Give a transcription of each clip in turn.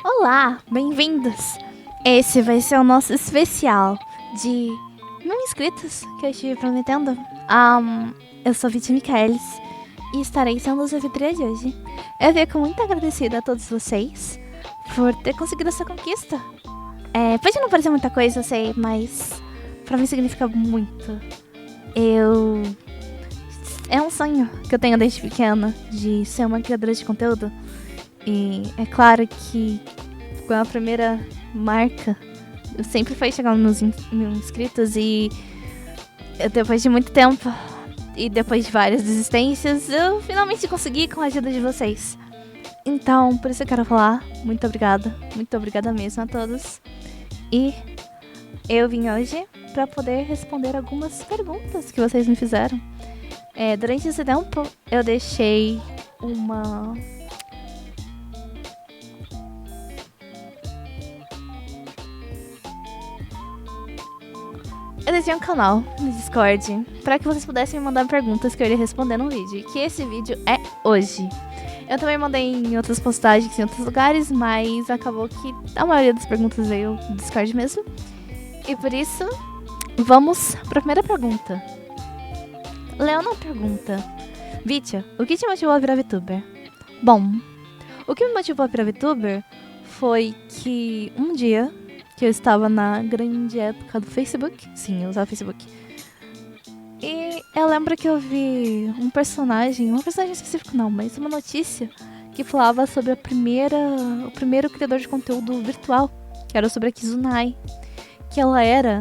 Olá, bem-vindos! Esse vai ser o nosso especial de 1.000 inscritos que eu estive prometendo. Eu sou Vicky Michaelis e estarei sendo a anfitriã de hoje. Eu fico muito agradecida a todos vocês por ter conseguido essa conquista. Pode não parecer muita coisa, eu sei, mas pra mim significa muito. É um sonho que eu tenho desde pequena de ser uma criadora de conteúdo. E é claro que com a primeira marca eu sempre foi chegar nos 1.000 inscritos e depois de muito tempo e depois de várias desistências, eu finalmente consegui com a ajuda de vocês. Então, por isso eu quero falar muito obrigada mesmo a todos. E eu vim hoje para poder responder algumas perguntas que vocês me fizeram. Durante esse tempo, eu deixei um canal no Discord para que vocês pudessem me mandar perguntas que eu iria responder no vídeo. Que esse vídeo é hoje. Eu também mandei em outras postagens em outros lugares, mas acabou que a maioria das perguntas veio do Discord mesmo. E por isso, vamos para a primeira pergunta. Leona pergunta: Vitia, o que te motivou a virar VTuber? Bom, o que me motivou a virar VTuber foi que um dia que eu estava na grande época do Facebook. Sim, eu usava Facebook. E eu lembro que eu vi um personagem específico não, mas uma notícia que falava sobre o primeiro criador de conteúdo virtual, que era sobre a Kizunai. Que ela era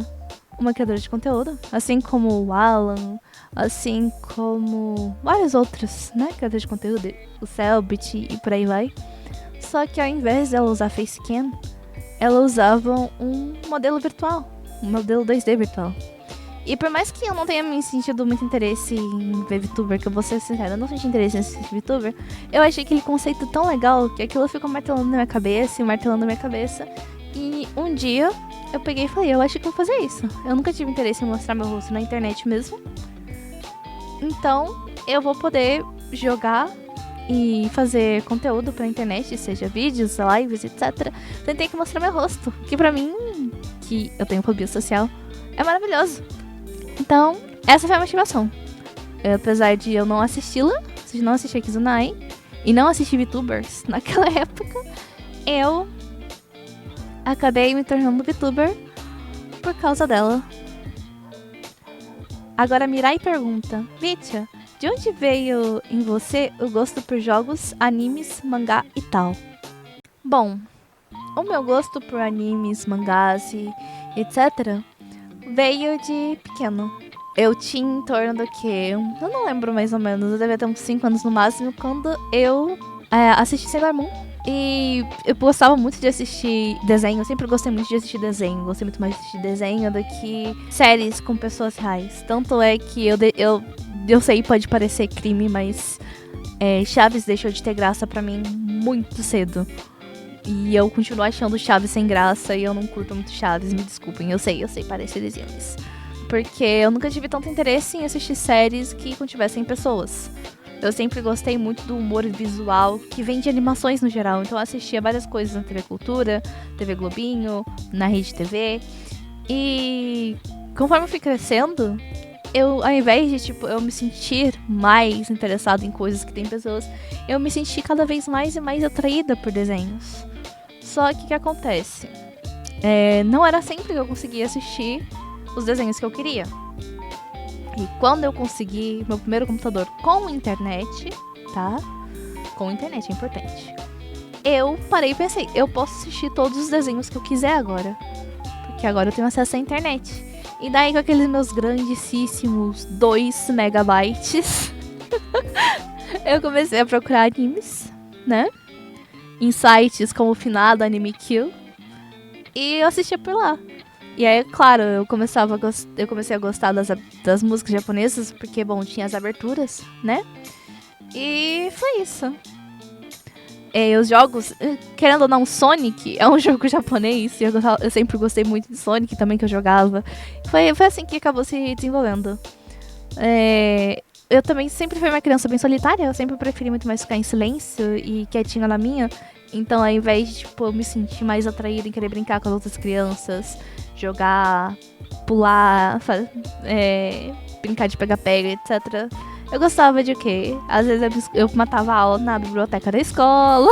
uma criadora de conteúdo, assim como o Alan, assim como vários outros, né, criadores de conteúdo, o Selbit e por aí vai. Só que ao invés dela usar facecam, ela usava um modelo virtual, um modelo 2D virtual. E por mais que eu não tenha me sentido muito interesse em ver VTuber, que eu vou ser sincera, eu não senti interesse em assistir VTuber, eu achei aquele conceito tão legal que aquilo ficou martelando na minha cabeça. E um dia eu peguei e falei, eu acho que eu vou fazer isso. Eu nunca tive interesse em mostrar meu rosto na internet mesmo. Então eu vou poder jogar e fazer conteúdo pra internet, seja vídeos, lives, etc. Tentei que mostrar meu rosto, que pra mim, que eu tenho fobia social, é maravilhoso. Então, essa foi a motivação. Apesar de eu não assisti-la, não assisti a Kizunai e não assisti VTubers naquela época, eu acabei me tornando VTuber por causa dela. Agora Mirai pergunta: Vitia, de onde veio em você o gosto por jogos, animes, mangá e tal? Bom, o meu gosto por animes, mangás e etc. veio de pequeno. Eu tinha em torno do que? Eu não lembro mais ou menos, eu devia ter uns 5 anos no máximo, quando eu assisti Sailor Moon. E eu gostava muito de assistir desenho, eu sempre gostei muito de assistir desenho. Gostei muito mais de assistir desenho do que séries com pessoas reais. Tanto é que eu sei, pode parecer crime, mas Chaves deixou de ter graça pra mim muito cedo. E eu continuo achando Chaves sem graça e eu não curto muito Chaves, me desculpem. Eu sei, parece eles. Porque eu nunca tive tanto interesse em assistir séries que contivessem pessoas. Eu sempre gostei muito do humor visual que vem de animações no geral. Então eu assistia várias coisas na TV Cultura, TV Globinho, na Rede TV. E conforme eu fui crescendo, ao invés de eu me sentir mais interessada em coisas que tem pessoas, eu me senti cada vez mais e mais atraída por desenhos. Só que o que acontece? Não era sempre que eu conseguia assistir os desenhos que eu queria. E quando eu consegui meu primeiro computador com internet, tá? Com internet, é importante. Eu parei e pensei, eu posso assistir todos os desenhos que eu quiser agora. Porque agora eu tenho acesso à internet. E daí com aqueles meus grandíssimos 2 megabytes, eu comecei a procurar animes, né? Em sites como Finado, Anime Kill. E eu assistia por lá. E aí, claro, eu comecei a gostar das músicas japonesas, porque, bom, tinha as aberturas, né? E foi isso. Os jogos, querendo ou não, Sonic é um jogo japonês, e eu sempre gostei muito de Sonic também, que eu jogava. Foi assim que acabou se desenvolvendo. Eu também sempre fui uma criança bem solitária, eu sempre preferi muito mais ficar em silêncio e quietinha na minha. Então, ao invés de, tipo, eu me sentir mais atraída em querer brincar com as outras crianças, jogar, pular, brincar de pega-pega, etc. Eu gostava de o quê? Às vezes eu matava a aula na biblioteca da escola.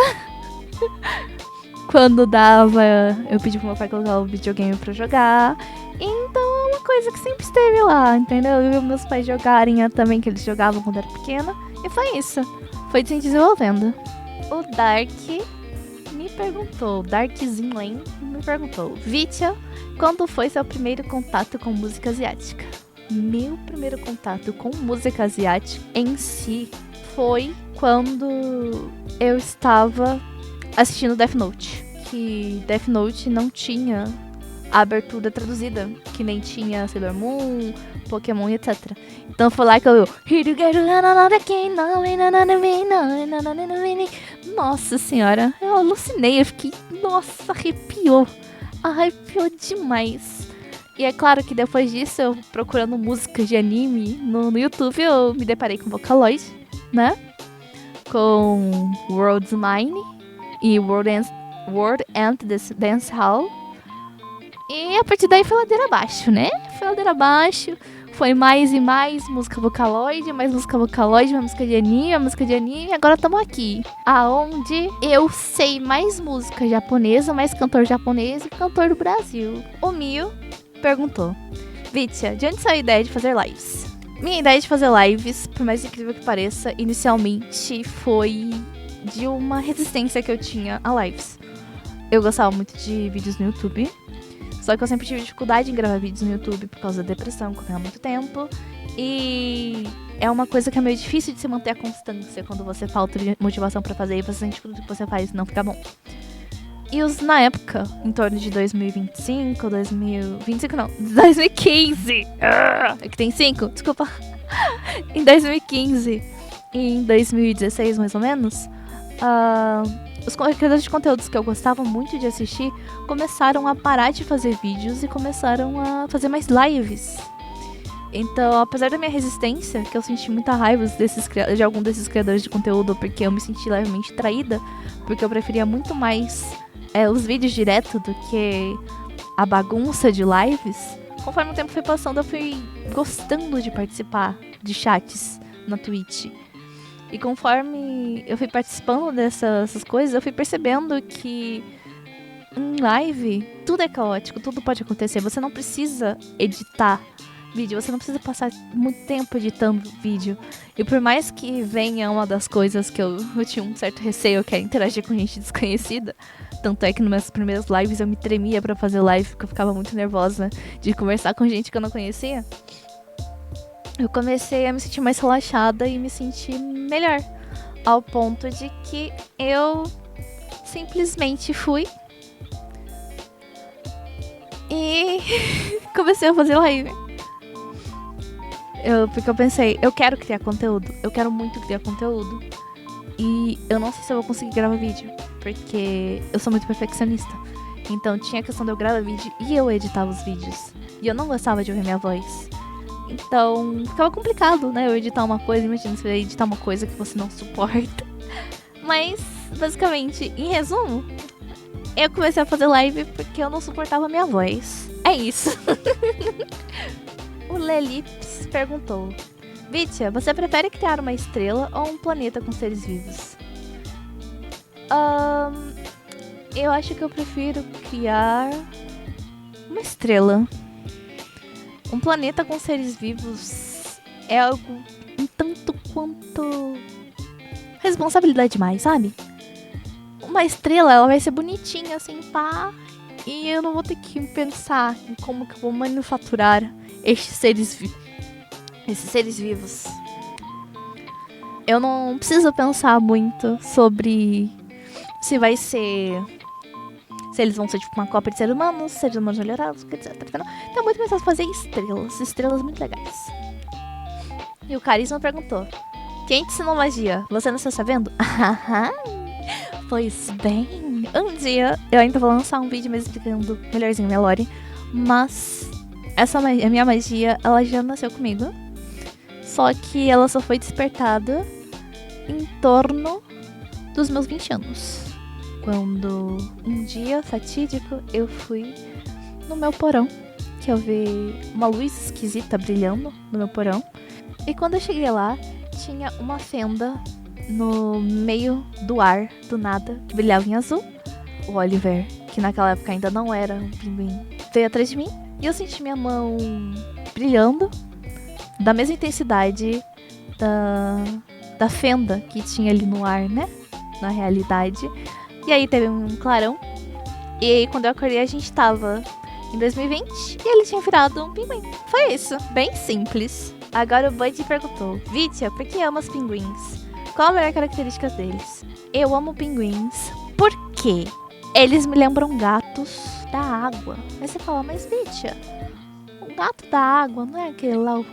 Quando dava, eu pedi pro meu pai colocar o videogame pra jogar. Então é uma coisa que sempre esteve lá, entendeu? Eu vi meus pais jogarem também, que eles jogavam quando era pequena. E foi isso. Foi se desenvolvendo. O Dark me perguntou, Darkzinland me perguntou: Vitya, quando foi seu primeiro contato com música asiática? Meu primeiro contato com música asiática em si foi quando eu estava assistindo Death Note. Que Death Note não tinha a abertura traduzida, que nem tinha Sailor Moon, Pokémon e etc. Então foi lá que eu... Nossa senhora, eu alucinei, eu fiquei... Nossa, arrepiou demais. E é claro que depois disso, eu procurando músicas de anime no YouTube, eu me deparei com Vocaloid, né? Com World's Mine e World and Dance Hall. E a partir daí foi ladeira abaixo, né? Foi ladeira abaixo. Foi mais e mais música Vocaloid, mais música Vocaloid, mais música de anime. Agora estamos aqui, aonde eu sei mais música japonesa, mais cantor japonês e cantor do Brasil. O Mio perguntou: Vitya, de onde saiu a ideia de fazer lives? Minha ideia de fazer lives, por mais incrível que pareça, inicialmente foi de uma resistência que eu tinha a lives. Eu gostava muito de vídeos no YouTube, só que eu sempre tive dificuldade em gravar vídeos no YouTube por causa da depressão, que eu tenho há muito tempo. E é uma coisa que é meio difícil de se manter a constância quando você falta de motivação pra fazer e você sente que tudo que você faz não fica bom. E na época, em torno de 2025, 2015. É que tem 5, desculpa. Em 2015 e em 2016, mais ou menos, os criadores de conteúdos que eu gostava muito de assistir começaram a parar de fazer vídeos e começaram a fazer mais lives. Então, apesar da minha resistência, que eu senti muita raiva de algum desses criadores de conteúdo, porque eu me senti levemente traída, porque eu preferia muito mais os vídeos direto do que a bagunça de lives. Conforme o tempo foi passando, eu fui gostando de participar de chats na Twitch. E conforme eu fui participando dessas coisas, eu fui percebendo que em live tudo é caótico, tudo pode acontecer. Você não precisa editar vídeo, você não precisa passar muito tempo editando vídeo. E por mais que venha uma das coisas que eu tinha um certo receio, que é interagir com gente desconhecida, tanto é que nas minhas primeiras lives eu me tremia pra fazer live, porque eu ficava muito nervosa de conversar com gente que eu não conhecia. Eu comecei a me sentir mais relaxada e me sentir melhor, ao ponto de que eu simplesmente fui e comecei a fazer live. Porque eu pensei, eu quero criar conteúdo, eu quero muito criar conteúdo. E eu não sei se eu vou conseguir gravar vídeo, porque eu sou muito perfeccionista. Então tinha a questão de eu gravar vídeo e eu editava os vídeos. E eu não gostava de ouvir minha voz. Então ficava complicado, né? Eu editar uma coisa, imagina você vai editar uma coisa que você não suporta. Mas, basicamente, em resumo, eu comecei a fazer live porque eu não suportava a minha voz. É isso. O Lelips perguntou: Vitya, você prefere criar uma estrela ou um planeta com seres vivos? Eu acho que eu prefiro criar uma estrela. Um planeta com seres vivos é algo um tanto quanto responsabilidade demais, sabe? Uma estrela, ela vai ser bonitinha, assim, pá. E eu não vou ter que pensar em como que eu vou manufaturar esses seres vivos. Eu não preciso pensar muito sobre se vai ser... Se eles vão ser tipo uma cópia de seres humanos, seres humanos melhorados, etc. Então é muito mais fácil fazer estrelas muito legais. E o Carisma perguntou: quem te ensinou magia? Você não está sabendo? Pois bem, um dia eu ainda vou lançar um vídeo me explicando melhorzinho minha lore. Mas a minha magia, ela já nasceu comigo. Só que ela só foi despertada em torno dos meus 20 anos. quando um dia fatídico eu fui no meu porão, que eu vi uma luz esquisita brilhando no meu porão. E quando eu cheguei lá, tinha uma fenda no meio do ar, do nada, que brilhava em azul. O Oliver, que naquela época ainda não era um pinguim, veio atrás de mim e eu senti minha mão brilhando da mesma intensidade da fenda que tinha ali no ar, né? Na realidade. E aí teve um clarão. E aí quando eu acordei a gente tava em 2020 e ele tinha virado um pinguim. Foi isso, bem simples. Agora o Bud perguntou: Vitia, por que ama os pinguins? Qual a melhor característica deles? Eu amo pinguins porque eles me lembram gatos da água. Aí você fala, mas Vitia, o gato da água não é aquele lá, o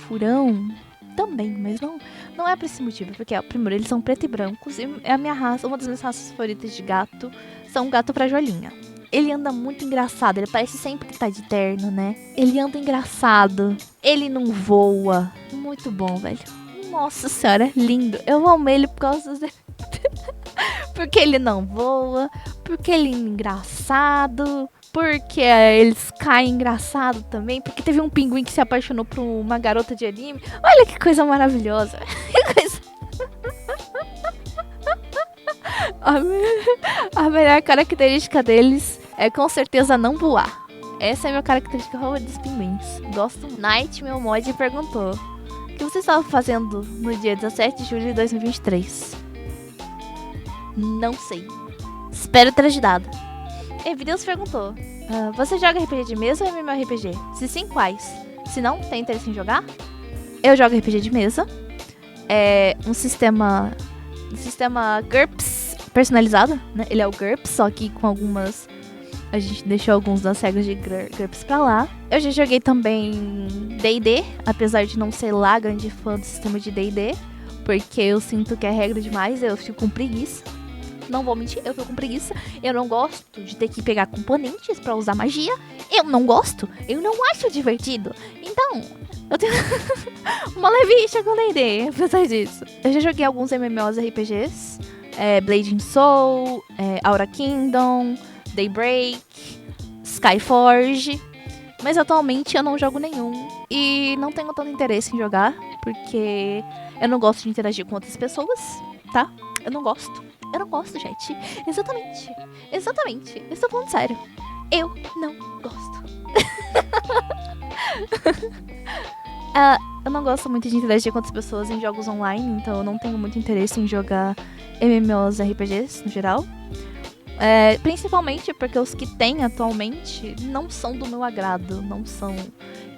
furão? Também, mas não é por esse motivo. Porque, ó, primeiro, eles são preto e brancos. E é a minha raça, uma das minhas raças favoritas de gato são o gato prajolinha. Ele anda muito engraçado. Ele parece sempre que tá de terno, né? Ele anda engraçado. Ele não voa. Muito bom, velho. Nossa senhora, lindo. Eu amo ele por causa dele. Porque ele não voa. Porque ele é engraçado. Porque eles caem engraçado também. Porque teve um pinguim que se apaixonou por uma garota de anime. Olha que coisa maravilhosa. Que coisa... A melhor característica deles é com certeza não voar. Essa é a minha característica favorita dos pinguins. Gosto. Night, meu mod, perguntou: o que você estava fazendo no dia 17 de julho de 2023? Não sei. Espero ter ajudado. Evideus perguntou: você joga RPG de mesa ou MMORPG? Se sim, quais? Se não, tem interesse em jogar? Eu jogo RPG de mesa. É um sistema GURPS personalizado, né? Ele é o GURPS, só que com algumas... A gente deixou alguns das regras de GURPS pra lá. Eu já joguei também D&D, apesar de não ser lá grande fã do sistema de D&D, porque eu sinto que é regra demais, eu fico com preguiça. Não vou mentir, eu fico com preguiça. Eu não gosto de ter que pegar componentes pra usar magia. Eu não gosto. Eu não acho divertido. Então, eu tenho uma leve rixa com D&D, apesar disso. Eu já joguei alguns MMOs RPGs. Blade and Soul, Aura Kingdom, Daybreak, Skyforge. Mas atualmente eu não jogo nenhum. E não tenho tanto interesse em jogar, porque eu não gosto de interagir com outras pessoas, tá? Eu não gosto, gente. Exatamente. Eu estou falando sério. Eu não gosto. Eu não gosto muito de interagir com outras pessoas em jogos online, então eu não tenho muito interesse em jogar MMOs RPGs no geral. Principalmente porque os que tem atualmente não são do meu agrado. Não são.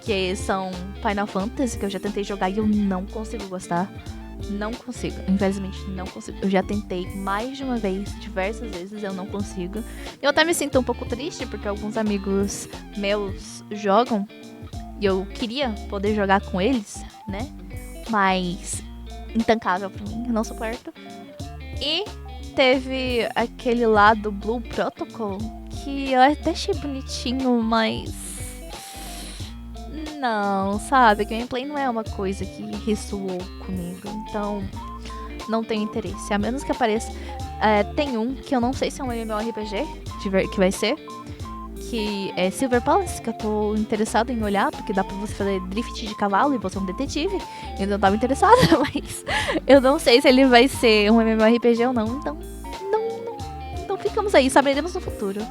Que são Final Fantasy, que eu já tentei jogar e eu não consigo gostar. Não consigo, infelizmente não consigo. Eu já tentei mais de uma vez, diversas vezes, eu não consigo. Eu até me sinto um pouco triste porque alguns amigos meus jogam e eu queria poder jogar com eles, né? Mas intancável pra mim, eu não suporto. E teve aquele lá do Blue Protocol que eu até achei bonitinho, mas não, sabe? Gameplay não é uma coisa que ressoou comigo. Então, não tenho interesse. A menos que apareça... tem um que eu não sei se é um MMORPG, que vai ser. Que é Silver Palace, que eu tô interessado em olhar. Porque dá pra você fazer drift de cavalo e você é um detetive. Eu não tava interessada, mas... eu não sei se ele vai ser um MMORPG ou não. Então ficamos aí, saberemos no futuro.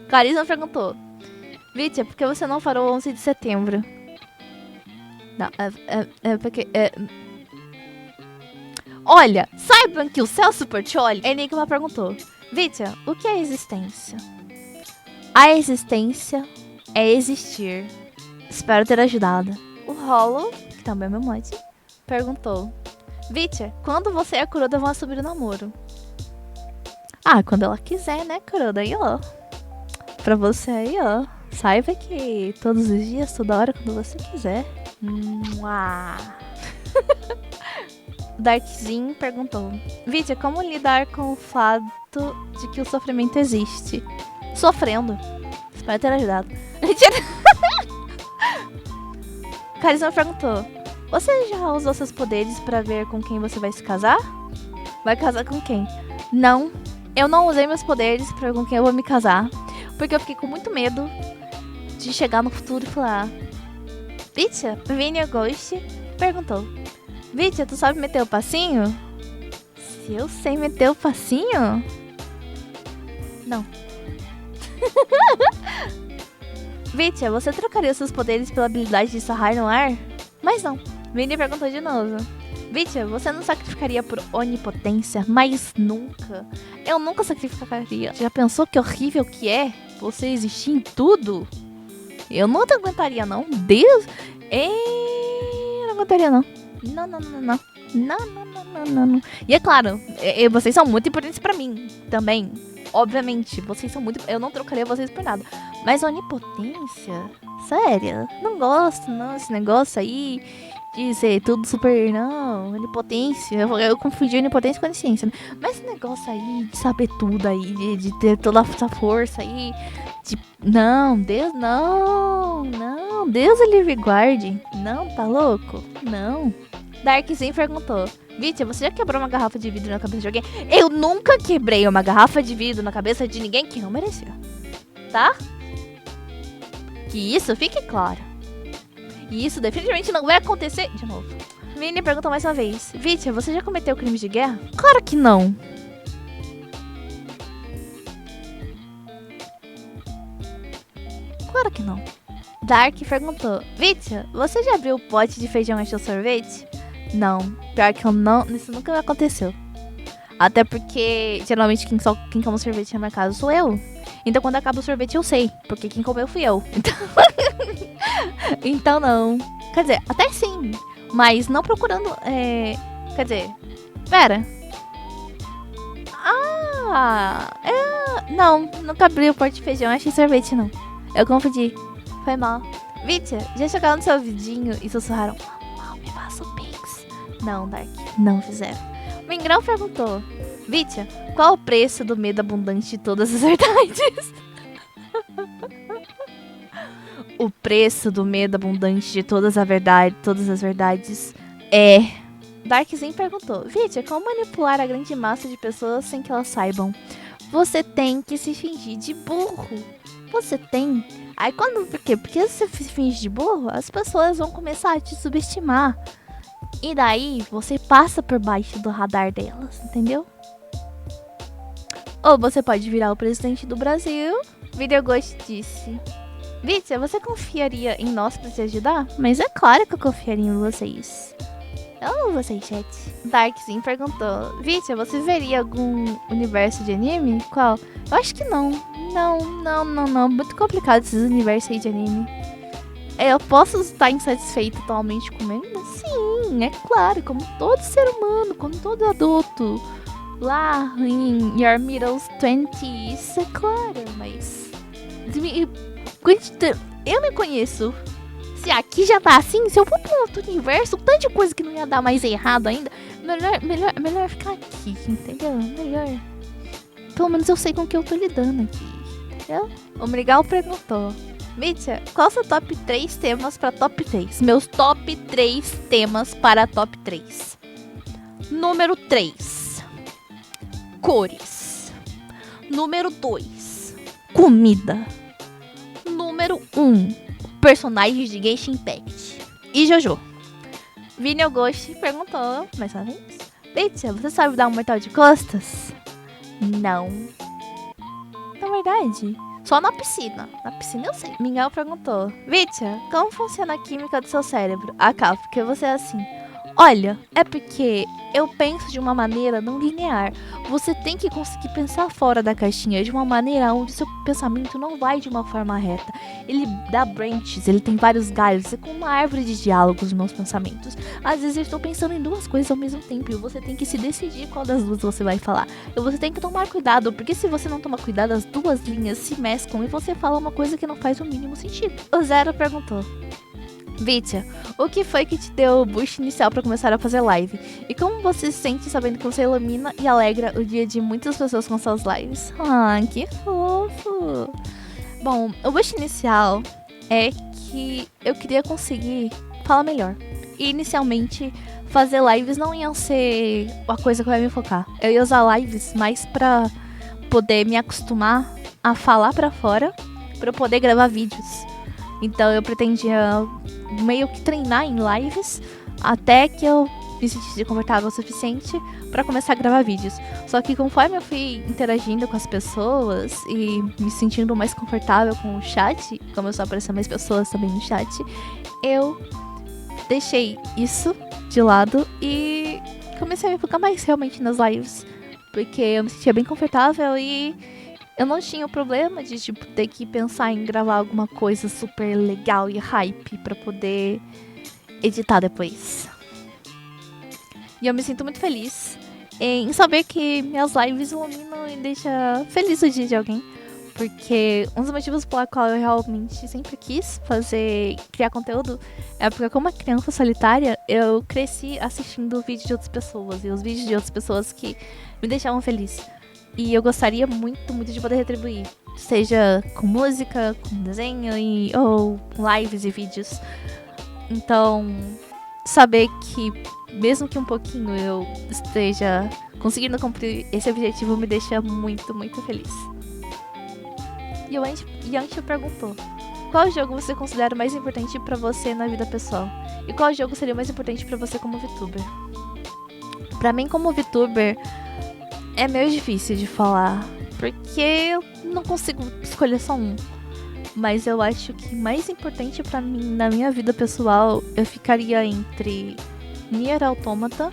Clarissa perguntou: Vitia, por que você não farou 11 de setembro? Não, porque... Olha, saibam que o Celso Portioli... Enigma perguntou: Vitia, o que é existência? A existência é existir. Espero ter ajudado. O Hollow, que também é meu mod, perguntou: Vitia, quando você e a Kuroda vão assumir o namoro? Quando ela quiser, né, Kuroda? Aí, ó. Pra você aí, ó. Saiba que todos os dias, toda hora, quando você quiser. Darkzin perguntou: Vitia, como lidar com o fato de que o sofrimento existe? Sofrendo. Espero ter ajudado. Carisma perguntou: você já usou seus poderes pra ver com quem você vai se casar? Vai casar com quem? Não, Eu não usei meus poderes pra ver com quem eu vou me casar, porque eu fiquei com muito medo de chegar no futuro e falar: Vitia, Vini Ghost perguntou: Vitia, tu sabe meter o passinho? Se eu sei meter o passinho? Não. Vitia, você trocaria seus poderes pela habilidade de sarrar no ar? Mas não. Vini perguntou de novo: Vitia, você não sacrificaria por onipotência? Mas nunca. Eu nunca sacrificaria. Já pensou que horrível que é você existir em tudo? Eu não te aguentaria, não. Deus. Eu não aguentaria, não. Não, não, não, não. Não, não, não, não, não, não. E é claro, vocês são muito importantes pra mim também. Obviamente, vocês são muito... Eu não trocaria vocês por nada. Mas onipotência? Sério? Não gosto, não. Esse negócio aí de ser tudo super... Não, onipotência. Eu confundi onipotência com onisciência, né? Mas esse negócio aí de saber tudo aí, de ter toda essa força aí... Não, Deus, não. Não, Deus o livre guarde. Não, tá louco? Não. Darkzinho perguntou: Vitia, você já quebrou uma garrafa de vidro na cabeça de alguém? Eu nunca quebrei uma garrafa de vidro na cabeça de ninguém que não merecia. Tá? Que isso fique claro. E isso definitivamente não vai acontecer de novo. Vini perguntou mais uma vez: Vitia, você já cometeu crimes de guerra? Claro que não. Claro que não. Dark perguntou: Vitia, você já abriu o pote de feijão e encheu sorvete? Não, pior que eu não, isso nunca me aconteceu. Até porque, geralmente, quem come sorvete na minha casa sou eu. Então, quando acaba o sorvete, eu sei, porque quem comeu fui eu. Então não. Quer dizer, até sim, mas não procurando, quer dizer, pera. Não, nunca abri o pote de feijão, achei sorvete, não. Eu confundi, foi mal. Vitia, já chegaram no seu vidinho e sussurraram: Mal, me passa o Pix. Não, Dark, não fizeram. O Mingrão perguntou: Vitia, qual o preço do medo abundante de todas as verdades? O preço do medo abundante de todas as verdades é... Darkzinho perguntou: Vitia, como manipular a grande massa de pessoas sem que elas saibam? Você tem que se fingir de burro. Você tem. Aí quando... Por quê? Porque se você se finge de burro, as pessoas vão começar a te subestimar. E daí você passa por baixo do radar delas, entendeu? Ou você pode virar o presidente do Brasil. Videoghost disse: Vitia, você confiaria em nós pra te ajudar? Mas é claro que eu confiaria em vocês. Eu amo vocês, chat. Darkzinho perguntou: Vitia, você veria algum universo de anime? Qual? Eu acho que não. Não. Muito complicado esses universos aí de anime. Eu posso estar insatisfeito atualmente comendo? Sim, é claro, como todo ser humano, como todo adulto. Lá em Your Middle 20s, é claro, mas... Eu me conheço. Se aqui já tá assim, se eu for pra outro universo, tanta coisa que não ia dar mais errado ainda, melhor ficar aqui, entendeu? Melhor. Pelo menos eu sei com o que eu tô lidando aqui, entendeu? O Mrigal perguntou: Vitia, qual é o seu top 3 temas pra top 3? Meus top 3 temas para top 3. Número 3, cores. Número 2, comida. Número 1, personagens de Genshin Impact e Jojo. Vini Ghost perguntou mais uma vez: Vitia, você sabe dar um mortal de costas? Não. Na verdade, só na piscina. Na piscina eu sei. Mingau perguntou: Vitia, como funciona a química do seu cérebro? Cá, porque você é assim. Olha, é porque eu penso de uma maneira não linear. Você tem que conseguir pensar fora da caixinha, de uma maneira onde seu pensamento não vai de uma forma reta. Ele dá branches, ele tem vários galhos, é como uma árvore de diálogos nos meus pensamentos. Às vezes eu estou pensando em duas coisas ao mesmo tempo e você tem que se decidir qual das duas você vai falar. E você tem que tomar cuidado, porque se você não tomar cuidado, as duas linhas se mesclam e você fala uma coisa que não faz o mínimo sentido. O Zero perguntou: Vitia, o que foi que te deu o boost inicial pra começar a fazer live? E como você se sente sabendo que você ilumina e alegra o dia de muitas pessoas com suas lives? Ah, que fofo! Bom, o boost inicial é que eu queria conseguir falar melhor. E inicialmente, fazer lives não ia ser a coisa que eu ia me focar. Eu ia usar lives mais pra poder me acostumar a falar pra fora pra eu poder gravar vídeos. Então eu pretendia meio que treinar em lives até que eu me sentisse confortável o suficiente pra começar a gravar vídeos. Só que conforme eu fui interagindo com as pessoas e me sentindo mais confortável com o chat, começou a aparecer mais pessoas também no chat, eu deixei isso de lado e comecei a me focar mais realmente nas lives, porque eu me sentia bem confortável e eu não tinha o problema de, tipo, ter que pensar em gravar alguma coisa super legal e hype pra poder editar depois. E eu me sinto muito feliz em saber que minhas lives iluminam e deixam feliz o dia de alguém. Porque um dos motivos pela qual eu realmente sempre quis criar conteúdo é porque, como uma criança solitária, eu cresci assistindo vídeos de outras pessoas. E os vídeos de outras pessoas que me deixavam feliz. E eu gostaria muito, muito de poder retribuir. Seja com música, com desenho ou com lives e vídeos. Então, saber que, mesmo que um pouquinho eu esteja conseguindo cumprir esse objetivo, me deixa muito, muito feliz. E o Yancho perguntou: qual jogo você considera o mais importante pra você na vida pessoal? E qual jogo seria o mais importante pra você como VTuber? Pra mim, como VTuber, é meio difícil de falar, porque eu não consigo escolher só um. Mas eu acho que mais importante pra mim na minha vida pessoal, eu ficaria entre Nier Automata,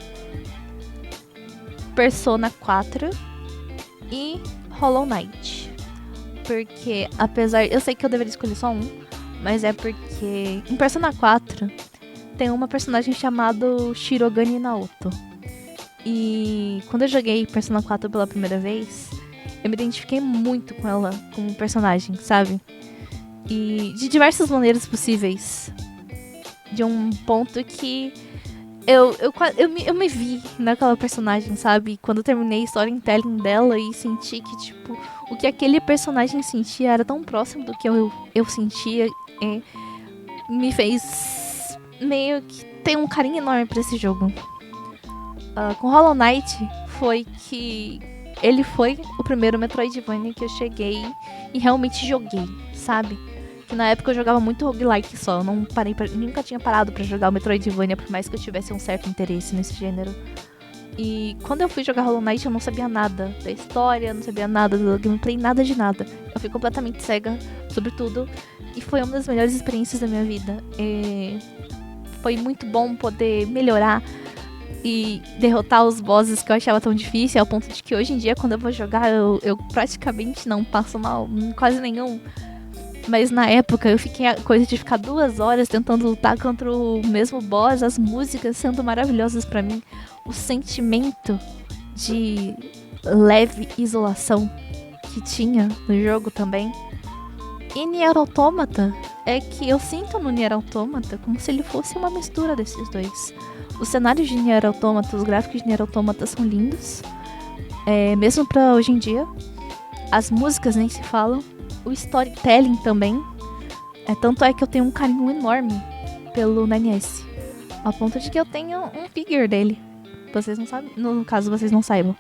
Persona 4 e Hollow Knight. Porque, eu sei que eu deveria escolher só um, mas é porque em Persona 4 tem uma personagem chamada Shirogane Naoto. E quando eu joguei Persona 4 pela primeira vez, eu me identifiquei muito com ela como personagem, sabe? E de diversas maneiras possíveis. De um ponto que eu me vi naquela personagem, sabe? Quando eu terminei a storytelling dela e senti que, tipo, o que aquele personagem sentia era tão próximo do que eu sentia, me fez meio que ter um carinho enorme pra esse jogo. Com Hollow Knight foi que ele foi o primeiro Metroidvania que eu cheguei e realmente joguei, sabe? Que na época eu jogava muito roguelike só, eu nunca tinha parado pra jogar o Metroidvania, por mais que eu tivesse um certo interesse nesse gênero. E quando eu fui jogar Hollow Knight, eu não sabia nada da história, não sabia nada do gameplay, nada de nada. Eu fui completamente cega sobre tudo e foi uma das melhores experiências da minha vida. Foi muito bom poder melhorar e derrotar os bosses que eu achava tão difícil, ao ponto de que hoje em dia, quando eu vou jogar, eu praticamente não passo mal, quase nenhum. Mas na época eu fiquei a coisa de ficar 2 horas tentando lutar contra o mesmo boss, as músicas sendo maravilhosas pra mim, o sentimento de leve isolação que tinha no jogo também. E Nier Automata é que eu sinto no Nier Automata como se ele fosse uma mistura desses dois. Os cenários de Nier Automata, os gráficos de Nier Automata são lindos, mesmo pra hoje em dia. As músicas nem se falam. O storytelling também. Tanto é que eu tenho um carinho enorme pelo NES. Ao ponto de que eu tenho um figure dele. Vocês não sabem? No caso, vocês não saibam.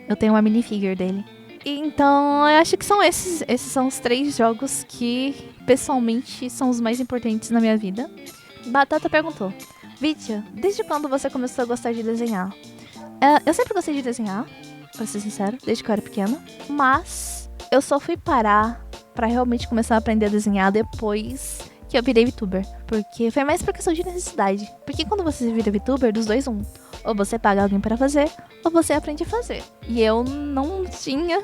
Eu tenho uma minifigure dele. E então, eu acho que são esses são os 3 jogos que, pessoalmente, são os mais importantes na minha vida. Batata perguntou: Vitya, desde quando você começou a gostar de desenhar? Eu sempre gostei de desenhar, pra ser sincero, desde que eu era pequena. Mas eu só fui parar pra realmente começar a aprender a desenhar depois que eu virei VTuber. Porque foi mais por questão de necessidade. Porque quando você vira VTuber, dos dois, ou você paga alguém pra fazer, ou você aprende a fazer. E eu não tinha,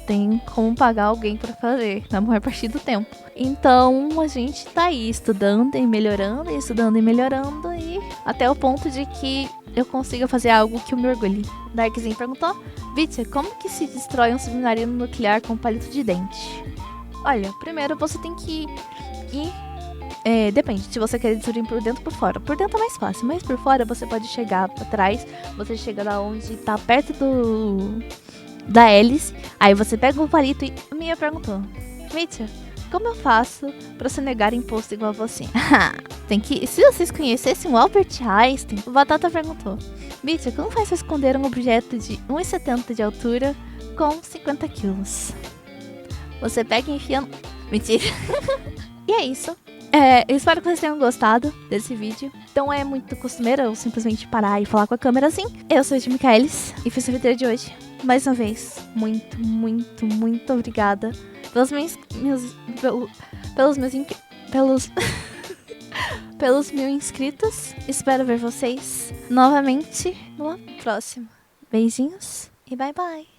tem como pagar alguém pra fazer, na maior parte do tempo. Então, a gente tá aí, estudando e melhorando, e até o ponto de que eu consiga fazer algo que eu me orgulhe. Darkzinho perguntou: Vitya, como que se destrói um submarino nuclear com um palito de dente? Olha, primeiro você tem que ir... depende, se você quer destruir por dentro ou por fora. Por dentro é mais fácil, mas por fora você pode chegar pra trás, você chega lá onde tá perto da hélice, aí você pega o palito e... Mia perguntou: Vitya, como eu faço pra se negar imposto igual a você? Se vocês conhecessem o Albert Einstein... O Batata perguntou: Vitya, como faz pra esconder um objeto de 1,70 de altura com 50 quilos. Você pega e enfia... Mentira. E é isso. Eu espero que vocês tenham gostado desse vídeo. Não é muito costumeiro eu simplesmente parar e falar com a câmera assim. Eu sou a Gi Michaelis e fiz o vídeo de hoje. Mais uma vez, muito, muito, muito obrigada pelos pelos 1000 inscritos. Espero ver vocês novamente no próximo. Beijinhos e bye bye.